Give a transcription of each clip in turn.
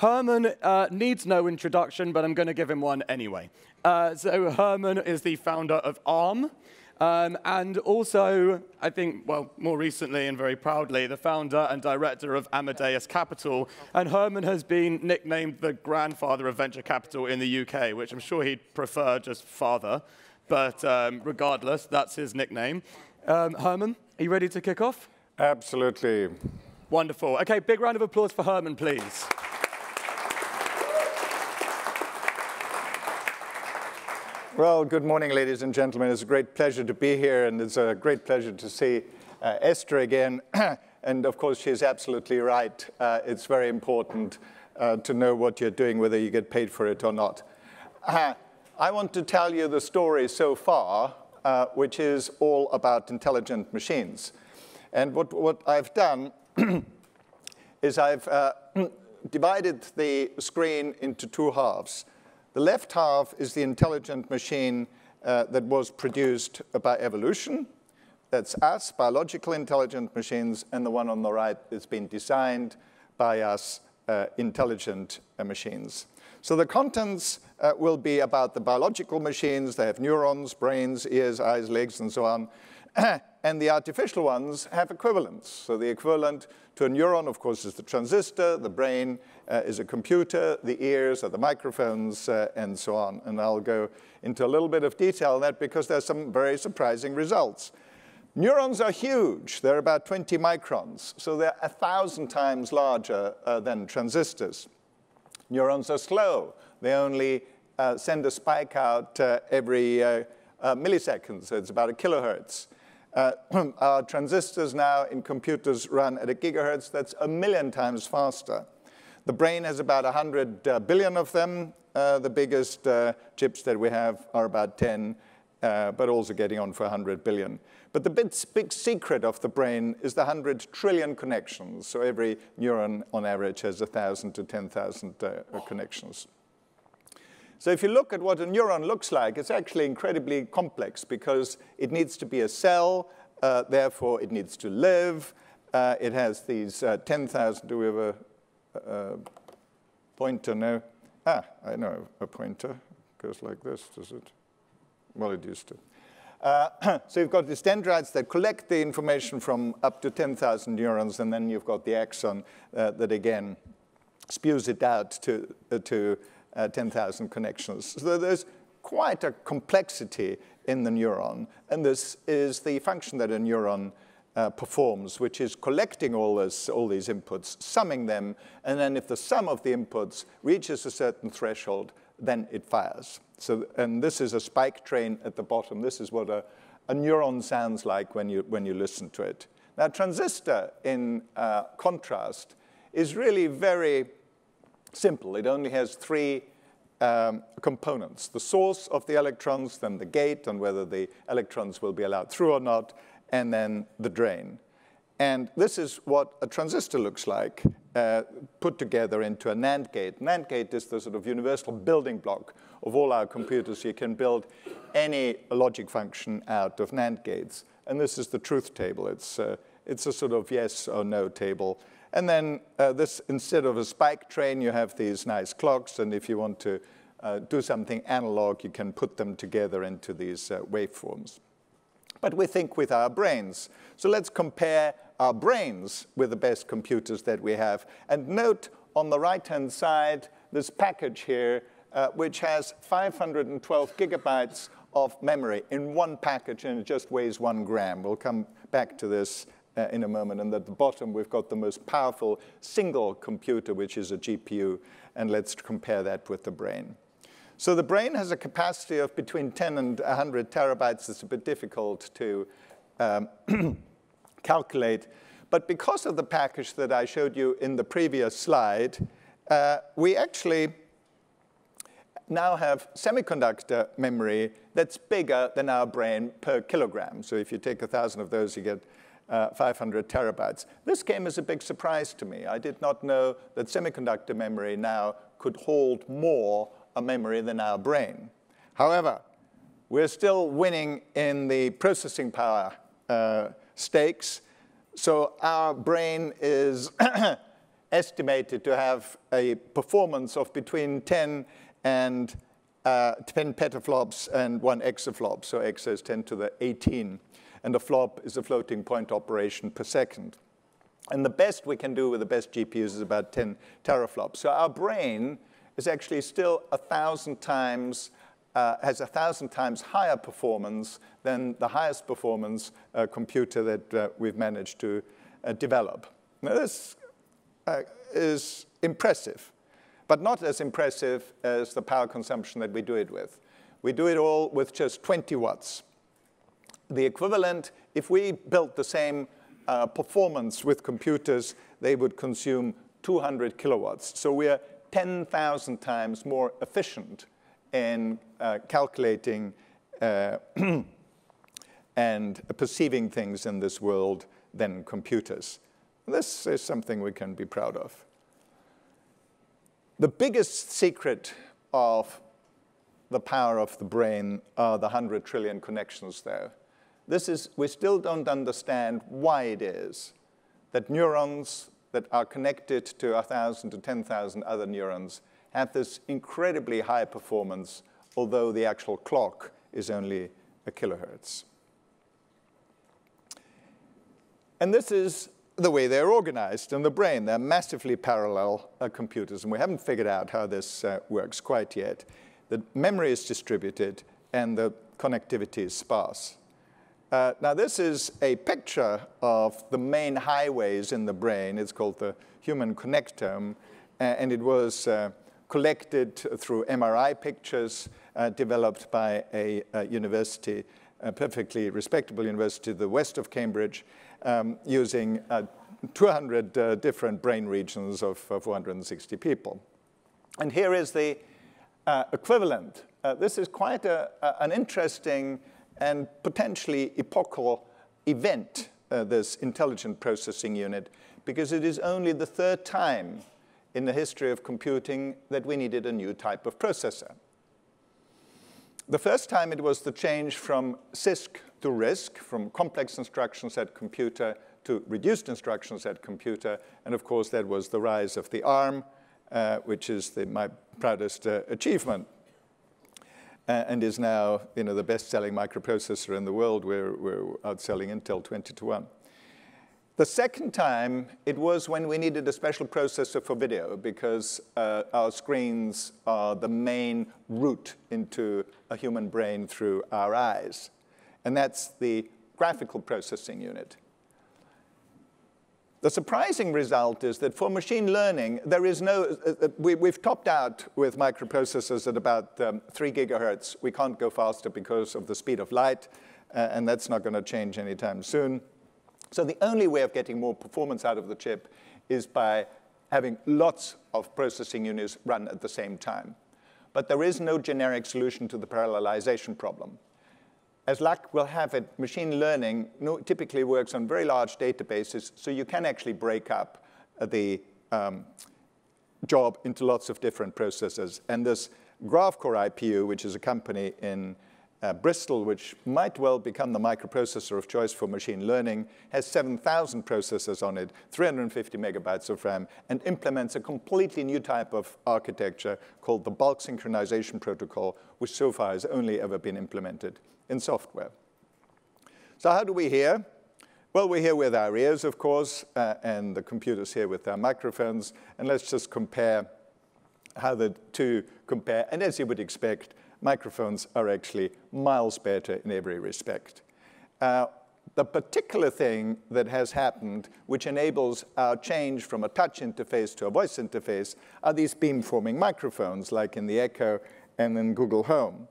Hermann needs no introduction, but I'm going to give him one anyway. So Hermann is the founder of ARM, and also, I think, well, more recently and very proudly, the founder and director of Amadeus Capital. And Hermann has been nicknamed the grandfather of venture capital in the UK, which I'm sure he'd prefer just father. But regardless, that's his nickname. Hermann, are you ready to kick off? Absolutely. Wonderful. OK, big round of applause for Hermann, please. Well, good morning, ladies and gentlemen. It's a great pleasure to be here, and it's a great pleasure to see Esther again. And of course, she's absolutely right. It's very important to know what you're doing, whether you get paid for it or not. I want to tell you the story so far, which is all about intelligent machines. And what I've done is I've divided the screen into two halves. The left half is the intelligent machine that was produced by evolution. That's us, biological intelligent machines, and the one on the right has been designed by us, intelligent machines. So the contents will be about the biological machines. They have neurons, brains, ears, eyes, legs, and so on. And the artificial ones have equivalents. So the equivalent to a neuron, of course, is the transistor. The brain is a computer. The ears are the microphones, and so on. And I'll go into a little bit of detail on that because there's some very surprising results. Neurons are huge. They're about 20 microns. So they're 1,000 times larger than transistors. Neurons are slow. They only send a spike out every millisecond. So it's about a kilohertz. Our transistors now in computers run at a gigahertz. That's 1,000,000 times faster. The brain has about 100 billion of them. The biggest chips that we have are about 10, but also getting on for 100 billion. But the big secret of the brain is the 100 trillion connections. So every neuron, on average, has 1,000 to 10,000 connections. So if you look at what a neuron looks like, it's actually incredibly complex because it needs to be a cell. Therefore, it needs to live. It has these 10,000. Do we have a pointer? No. Ah, I know a pointer. It goes like this, does it? Well, it used to. So you've got these dendrites that collect the information from up to 10,000 neurons, and then you've got the axon that, again, spews it out to 10,000 connections. So there's quite a complexity in the neuron, and this is the function that a neuron performs, which is collecting all these inputs, summing them, and then if the sum of the inputs reaches a certain threshold, then it fires. So, and this is a spike train at the bottom. This is what a neuron sounds like when you listen to it. Now, transistor, in contrast, is really very simple. It only has three components: the source of the electrons, then the gate, and whether the electrons will be allowed through or not, and then the drain. And this is what a transistor looks like, put together into a NAND gate. NAND gate is the sort of universal building block of all our computers. You can build any logic function out of NAND gates. And this is the truth table. It's a sort of yes or no table. And then this, instead of a spike train, you have these nice clocks. And if you want to do something analog, you can put them together into these waveforms. But we think with our brains. So let's compare our brains with the best computers that we have. And note on the right-hand side this package here, which has 512 gigabytes of memory in one package, and it just weighs 1 gram. We'll come back to this in a moment. And at the bottom, we've got the most powerful single computer, which is a GPU. And let's compare that with the brain. So the brain has a capacity of between 10 and 100 terabytes. It's a bit difficult to calculate. But because of the package that I showed you in the previous slide, we actually now have semiconductor memory that's bigger than our brain per kilogram. So if you take 1,000 of those, you get 500 terabytes. This came as a big surprise to me. I did not know that semiconductor memory now could hold more a memory than our brain. However, we're still winning in the processing power stakes. So our brain is estimated to have a performance of between 10 and 10 petaflops and 1 exaflop. So exa is 10 to the 18. And a flop is a floating point operation per second. And the best we can do with the best GPUs is about 10 teraflops. So our brain is actually still 1,000 times, has 1,000 times higher performance than the highest performance computer that we've managed to develop. Now this is impressive, but not as impressive as the power consumption that we do it with. We do it all with just 20 watts. The equivalent, if we built the same performance with computers, they would consume 200 kilowatts. So we are 10,000 times more efficient in calculating and perceiving things in this world than computers. This is something we can be proud of. The biggest secret of the power of the brain are the 100 trillion connections there. We still don't understand why it is that neurons that are connected to 1,000 to 10,000 other neurons have this incredibly high performance, although the actual clock is only a kilohertz. And this is the way they're organized in the brain. They're massively parallel computers, and we haven't figured out how this works quite yet. The memory is distributed, and the connectivity is sparse. Now, this is a picture of the main highways in the brain. It's called the human connectome, and it was collected through MRI pictures developed by a university, a perfectly respectable university, the west of Cambridge, using 200 different brain regions of 460 people. And here is the equivalent. This is quite an interesting and potentially epochal event, this intelligent processing unit, because it is only the third time in the history of computing that we needed a new type of processor. The first time it was the change from CISC to RISC, from complex instruction set computer to reduced instruction set computer, and of course that was the rise of the ARM, which is my proudest achievement. And is now the best-selling microprocessor in the world. We're outselling Intel 20 to 1. The second time, it was when we needed a special processor for video, because our screens are the main route into a human brain through our eyes. And that's the graphical processing unit. The surprising result is that for machine learning, there is no, we've topped out with microprocessors at about 3 gigahertz. We can't go faster because of the speed of light, and that's not going to change anytime soon. So the only way of getting more performance out of the chip is by having lots of processing units run at the same time. But there is no generic solution to the parallelization problem. As luck will have it, machine learning typically works on very large databases, so you can actually break up the job into lots of different processors. And this GraphCore IPU, which is a company in Bristol, which might well become the microprocessor of choice for machine learning, has 7,000 processors on it, 350 megabytes of RAM, and implements a completely new type of architecture called the bulk synchronization protocol, which so far has only ever been implemented in software. So how do we hear? Well, we hear with our ears, of course, and the computers hear with their microphones. And let's just compare how the two compare. And as you would expect, microphones are actually miles better in every respect. The particular thing that has happened, which enables our change from a touch interface to a voice interface, are these beamforming microphones, like in the Echo and in Google Home.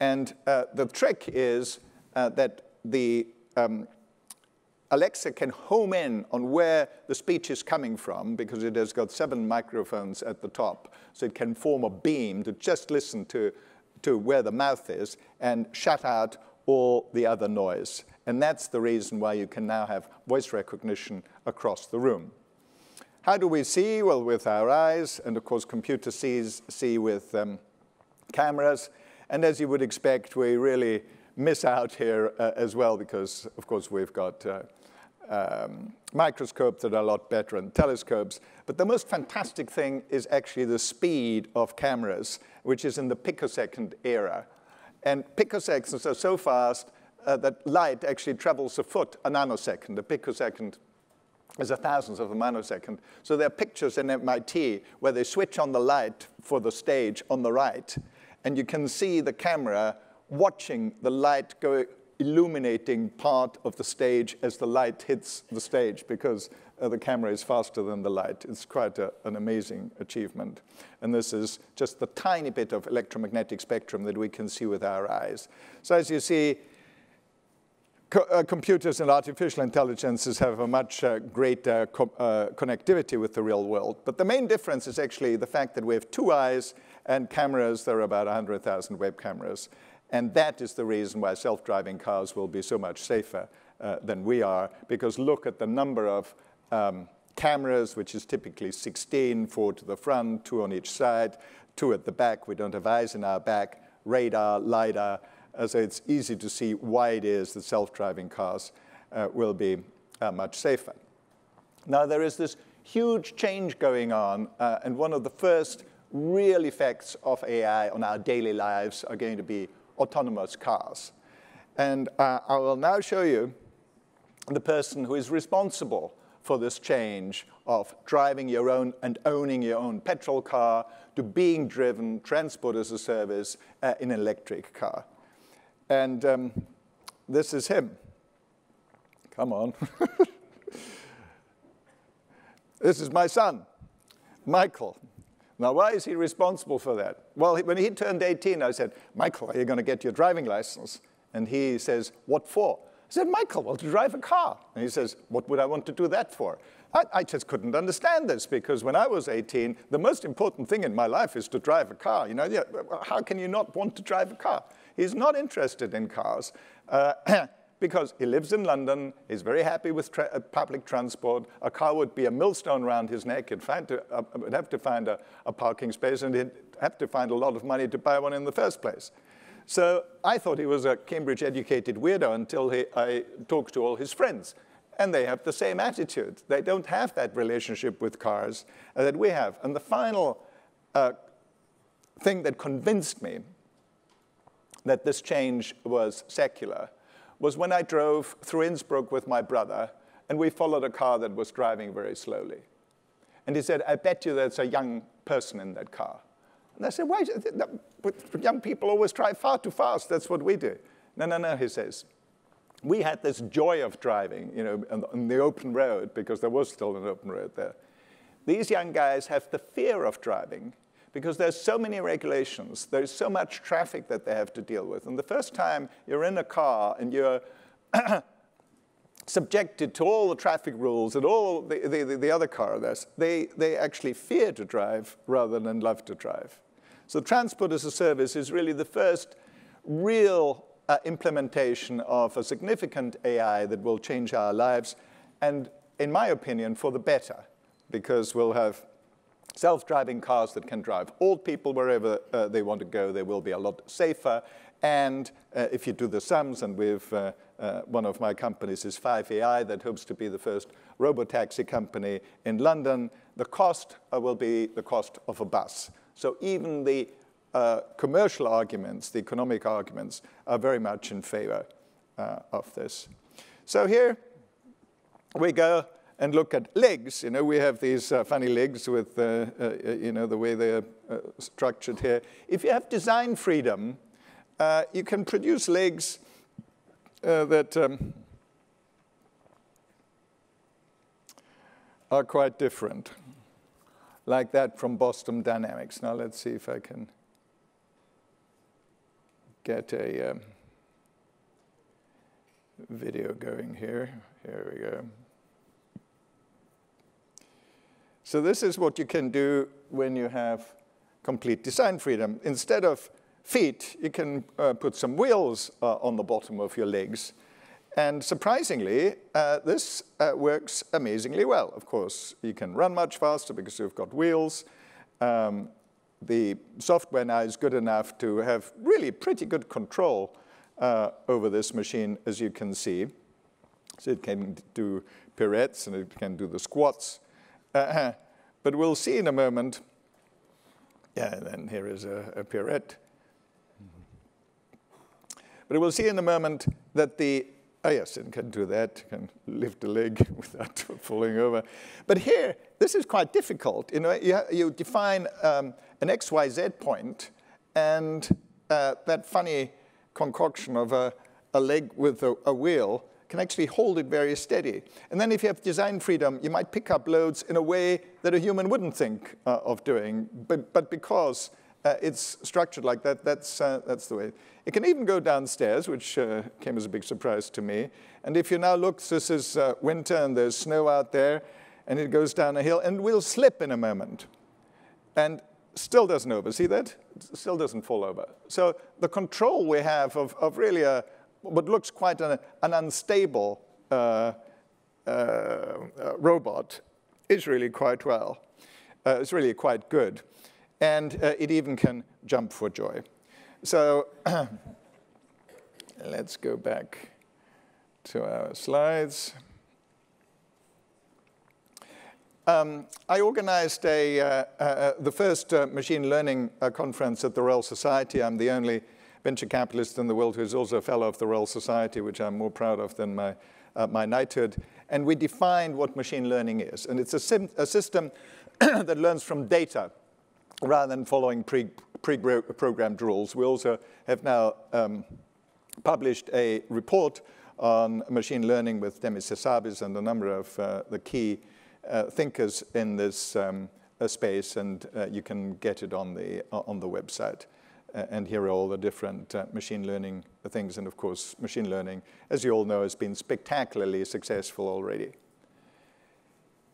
And the trick is that the Alexa can home in on where the speech is coming from, because it has got 7 microphones at the top. So it can form a beam to just listen to where the mouth is and shut out all the other noise. And that's the reason why you can now have voice recognition across the room. How do we see? Well, with our eyes, and of course computers see with cameras. And as you would expect, we really miss out here as well, because of course we've got microscopes that are a lot better than telescopes. But the most fantastic thing is actually the speed of cameras, which is in the picosecond era. And picoseconds are so fast that light actually travels a foot a nanosecond. A picosecond is a thousandth of a nanosecond. So there are pictures in MIT where they switch on the light for the stage on the right, and you can see the camera watching the light go illuminating part of the stage as the light hits the stage, because the camera is faster than the light. It's quite an amazing achievement. And this is just the tiny bit of electromagnetic spectrum that we can see with our eyes. So as you see, computers and artificial intelligences have a much greater connectivity with the real world. But the main difference is actually the fact that we have 2 eyes, and cameras, there are about 100,000 web cameras. And that is the reason why self-driving cars will be so much safer than we are, because look at the number of cameras, which is typically 16, 4 to the front, 2 on each side, 2 at the back. We don't have eyes in our back, radar, LiDAR. So it's easy to see why it is that self-driving cars will be much safer. Now, there is this huge change going on, and one of the first real effects of AI on our daily lives are going to be autonomous cars. And I will now show you the person who is responsible for this change of driving your own and owning your own petrol car to being driven, transport as a service, in an electric car. And this is him. Come on. This is my son, Michael. Now, why is he responsible for that? Well, when he turned 18, I said, Michael, are you going to get your driving license? And he says, what for? I said, Michael, well, to drive a car. And he says, what would I want to do that for? I just couldn't understand this, because when I was 18, the most important thing in my life is to drive a car. You know, how can you not want to drive a car? He's not interested in cars because he lives in London. He's very happy with public transport. A car would be a millstone around his neck. He'd have to find a parking space, and he'd have to find a lot of money to buy one in the first place. So I thought he was a Cambridge-educated weirdo until I talked to all his friends. And they have the same attitude. They don't have that relationship with cars that we have. And the final thing that convinced me that this change was secular was when I drove through Innsbruck with my brother, and we followed a car that was driving very slowly. And he said, I bet you there's a young person in that car. And I said, why? Young people always drive far too fast. That's what we do. No, no, no, he says. We had this joy of driving, you know, on the open road, because there was still an open road there. These young guys have the fear of driving because there's so many regulations. There's so much traffic that they have to deal with. And the first time you're in a car and you're subjected to all the traffic rules and all the other cars, they actually fear to drive rather than love to drive. So transport as a service is really the first real implementation of a significant AI that will change our lives, and in my opinion, for the better, because we'll have self-driving cars that can drive old people wherever they want to go. They will be a lot safer, and if you do the sums, and we've one of my companies is 5AI that hopes to be the first robotaxi company in London, the cost will be the cost of a bus. So even the commercial arguments, the economic arguments, are very much in favor of this. So here we go and look at legs. You know, we have these funny legs with, you know, the way they're structured here. If you have design freedom, you can produce legs that are quite different, like that from Boston Dynamics. Now let's see if I can get a video going here. Here we go. So this is what you can do when you have complete design freedom. Instead of feet, you can put some wheels on the bottom of your legs. And surprisingly, this works amazingly well. Of course, you can run much faster because you've got wheels. The software now is good enough to have really pretty good control over this machine, as you can see. So it can do pirouettes, and it can do the squats. But we'll see in a moment. Yeah, and then here is a pirouette. But we'll see in a moment that oh yes, it can do that. It can lift a leg without falling over. But here, this is quite difficult. You know, you define an XYZ point, and that funny concoction of a leg with a wheel can actually hold it very steady. And then if you have design freedom, you might pick up loads in a way that a human wouldn't think of doing. But because it's structured like that, that's the way. It can even go downstairs, which came as a big surprise to me. And if you now look, this is winter, and there's snow out there, and it goes down a hill, and will slip in a moment. And still doesn't over. See that? It still doesn't fall over. So the control we have of really what looks quite an unstable robot is really quite well. It's really quite good. And it even can jump for joy. So let's go back to our slides. I organized the first machine learning conference at the Royal Society. I'm the only venture capitalist in the world who's also a fellow of the Royal Society, which I'm more proud of than my knighthood. And we defined what machine learning is. And it's a system that learns from data rather than following pre-programmed rules. We also have now published a report on machine learning with Demis Hassabis and a number of the key thinkers in this space, and you can get it on the website. And here are all the different machine learning things. And of course, machine learning, as you all know, has been spectacularly successful already.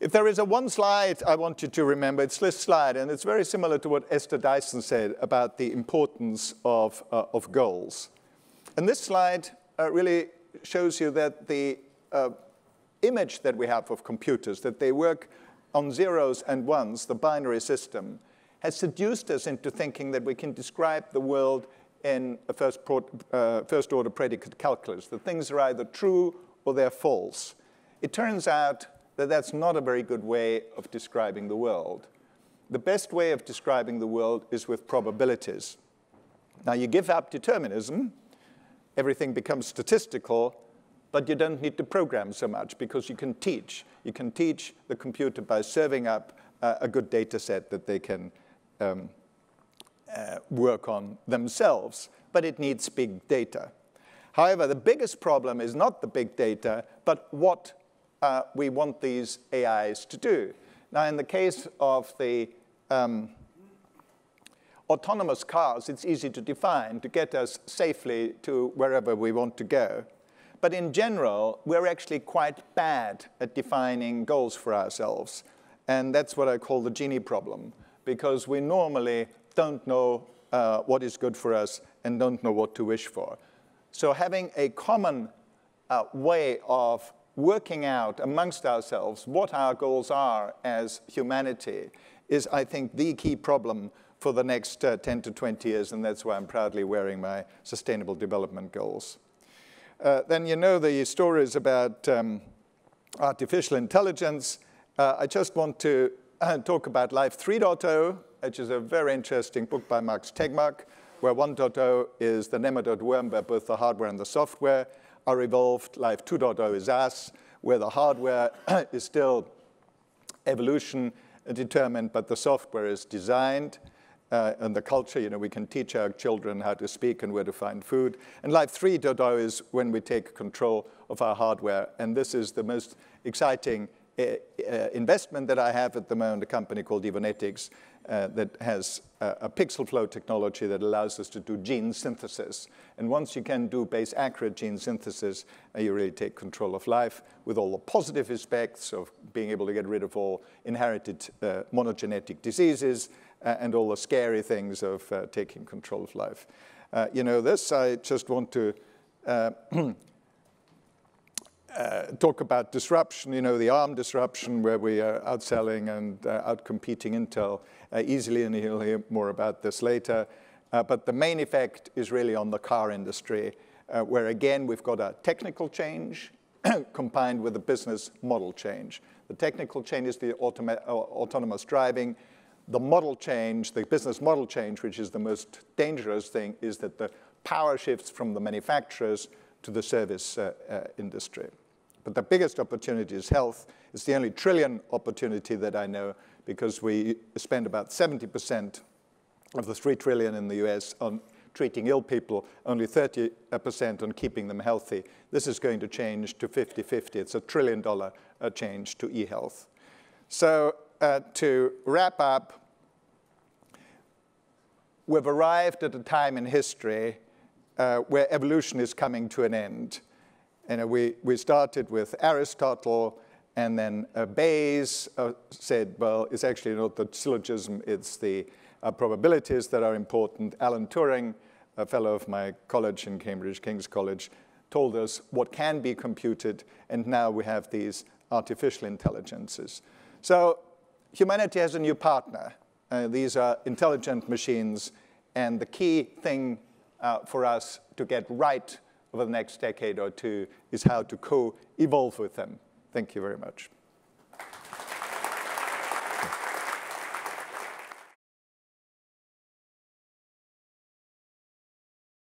If there is one slide I want you to remember, it's this slide. And it's very similar to what Esther Dyson said about the importance of goals. And this slide really shows you that the image that we have of computers, that they work on zeros and ones, the binary system, has seduced us into thinking that we can describe the world in a first-order predicate calculus, that things are either true or they're false. It turns out that that's not a very good way of describing the world. The best way of describing the world is with probabilities. Now, you give up determinism, everything becomes statistical, but you don't need to program so much because you can teach. You can teach the computer by serving up a good data set that they can work on themselves, but it needs big data. However, the biggest problem is not the big data, but what we want these AIs to do. Now, in the case of the autonomous cars, it's easy to define to get us safely to wherever we want to go. But in general, we're actually quite bad at defining goals for ourselves. And that's what I call the genie problem, because we normally don't know what is good for us and don't know what to wish for. So having a common way of working out amongst ourselves what our goals are as humanity is, I think, the key problem for the next 10 to 20 years, and that's why I'm proudly wearing my Sustainable Development Goals. Then you know the stories about artificial intelligence. I just want to talk about Life 3.0, which is a very interesting book by Max Tegmark, where 1.0 is the nematode worm, where both the hardware and the software are evolved. Life 2.0 is us, where the hardware is still evolution determined, but the software is designed. And the culture, you know, we can teach our children how to speak and where to find food. And Life 3.0 is when we take control of our hardware. And this is the most exciting investment that I have at the moment, a company called Evonetics that has a pixel flow technology that allows us to do gene synthesis. And once you can do base-accurate gene synthesis, you really take control of life with all the positive aspects of being able to get rid of all inherited monogenetic diseases and all the scary things of taking control of life. You know this, I just want to talk about disruption, you know, the ARM disruption where we are outselling and outcompeting Intel easily, and you'll hear more about this later. But the main effect is really on the car industry, where again, we've got a technical change combined with a business model change. The technical change is the autonomous driving. The model change, the business model change, which is the most dangerous thing, is that the power shifts from the manufacturers to the service industry. But the biggest opportunity is health. It's the only trillion opportunity that I know, because we spend about 70% of the $3 trillion in the US on treating ill people, only 30% on keeping them healthy. This is going to change to 50-50. It's a $1 trillion change to e-health. So to wrap up, we've arrived at a time in history where evolution is coming to an end. And we started with Aristotle, and then Bayes said, well, it's actually not the syllogism, it's the probabilities that are important. Alan Turing, a fellow of my college in Cambridge, King's College, told us what can be computed, and now we have these artificial intelligences. So humanity has a new partner. These are intelligent machines, and the key thing for us to get right over the next decade or two is how to co-evolve with them. Thank you very much.